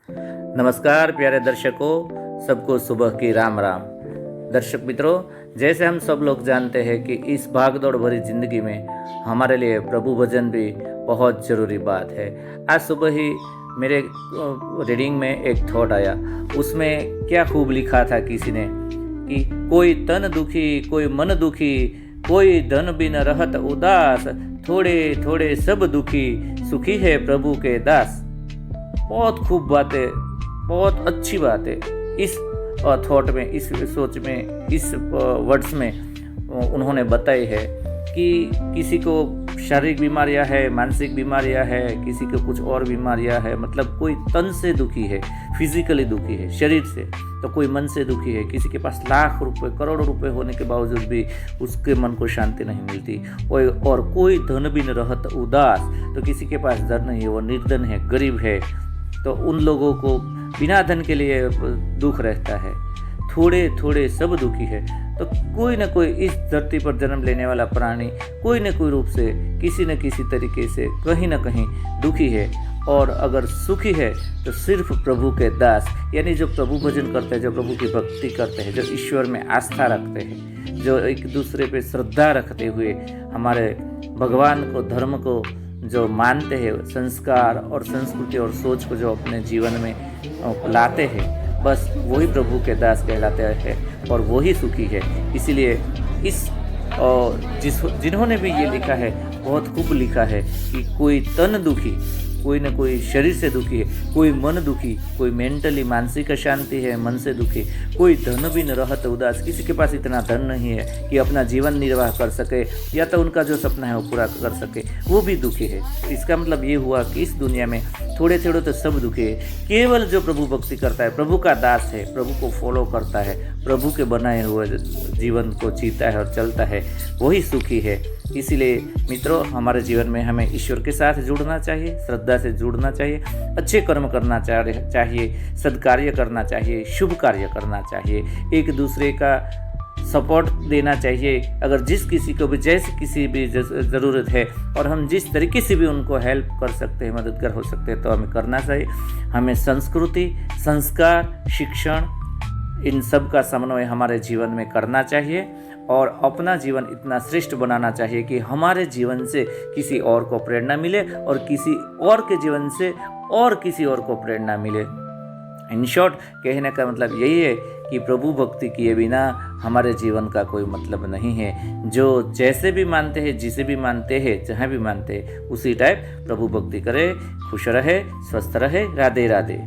नमस्कार प्यारे दर्शकों, सबको सुबह की राम राम। दर्शक मित्रों, जैसे हम सब लोग जानते हैं कि इस भागदौड़ भरी जिंदगी में हमारे लिए प्रभु भजन भी बहुत ज़रूरी बात है। आज सुबह ही मेरे रीडिंग में एक थॉट आया, उसमें क्या खूब लिखा था किसी ने कि कोई तन दुखी, कोई मन दुखी, कोई धन बिन रहत उदास, थोड़े थोड़े सब दुखी, सुखी है प्रभु के दास। बहुत खूब बातें, बहुत अच्छी बात है इस थॉट में, इस सोच में, इस वर्ड्स में उन्होंने बताई है कि किसी को शारीरिक बीमारियां है, मानसिक बीमारियां है, किसी को कुछ और बीमारियां है, मतलब कोई तन से दुखी है, फिजिकली दुखी है शरीर से, तो कोई मन से दुखी है। किसी के पास लाख रुपए, करोड़ों रुपए होने के बावजूद भी उसके मन को शांति नहीं मिलती। और कोई धन भी न रहत उदास, तो किसी के पास धन नहीं है, वो निर्धन है, गरीब है, तो उन लोगों को बिना धन के लिए दुख रहता है। थोड़े थोड़े सब दुखी है, तो कोई न कोई इस धरती पर जन्म लेने वाला प्राणी कोई न कोई रूप से, किसी न किसी तरीके से, कहीं न कहीं दुखी है। और अगर सुखी है तो सिर्फ प्रभु के दास, यानी जो प्रभु भजन करते हैं, जो प्रभु की भक्ति करते हैं, जो ईश्वर में आस्था रखते हैं, जो एक दूसरे पे श्रद्धा रखते हुए हमारे भगवान को, धर्म को जो मानते हैं, संस्कार और संस्कृति और सोच को जो अपने जीवन में लाते हैं, बस वही प्रभु के दास कहलाते हैं और वही सुखी है। इसीलिए इस जिन्होंने भी ये लिखा है, बहुत खूब लिखा है कि कोई तन दुखी, कोई न कोई शरीर से दुखी है, कोई मन दुखी, कोई मेंटली मानसिक अशांति है, मन से दुखी, कोई धन भी न रहत उदास, किसी के पास इतना धन नहीं है कि अपना जीवन निर्वाह कर सके या तो उनका जो सपना है वो पूरा कर सके, वो भी दुखी है। इसका मतलब ये हुआ कि इस दुनिया में थोड़े थोड़े तो सब दुखी है। केवल जो प्रभु भक्ति करता है, प्रभु का दास है, प्रभु को फॉलो करता है, प्रभु के बनाए हुए जीवन को जीता है और चलता है, वही सुखी है। इसीलिए मित्रों, हमारे जीवन में हमें ईश्वर के साथ जुड़ना चाहिए, श्रद्धा से जुड़ना चाहिए, अच्छे कर्म करना चाहिए, सद्कार्य करना चाहिए, शुभ कार्य करना चाहिए, एक दूसरे का सपोर्ट देना चाहिए। अगर जिस किसी को भी जैसे किसी भी ज़रूरत है और हम जिस तरीके से भी उनको हेल्प कर सकते हैं, मददगार हो सकते हैं, तो हमें करना चाहिए। हमें संस्कृति, संस्कार, शिक्षण, इन सब का समन्वय हमारे जीवन में करना चाहिए और अपना जीवन इतना श्रेष्ठ बनाना चाहिए कि हमारे जीवन से किसी और को प्रेरणा मिले और किसी और के जीवन से और किसी और को प्रेरणा मिले। इन शॉर्ट, कहने का मतलब यही है कि प्रभु भक्ति किए बिना हमारे जीवन का कोई मतलब नहीं है। जो जैसे भी मानते हैं, जिसे भी मानते हैं, जहाँ भी मानते हैं, उसी टाइप प्रभु भक्ति करे। खुश रहे, स्वस्थ रहे। राधे राधे।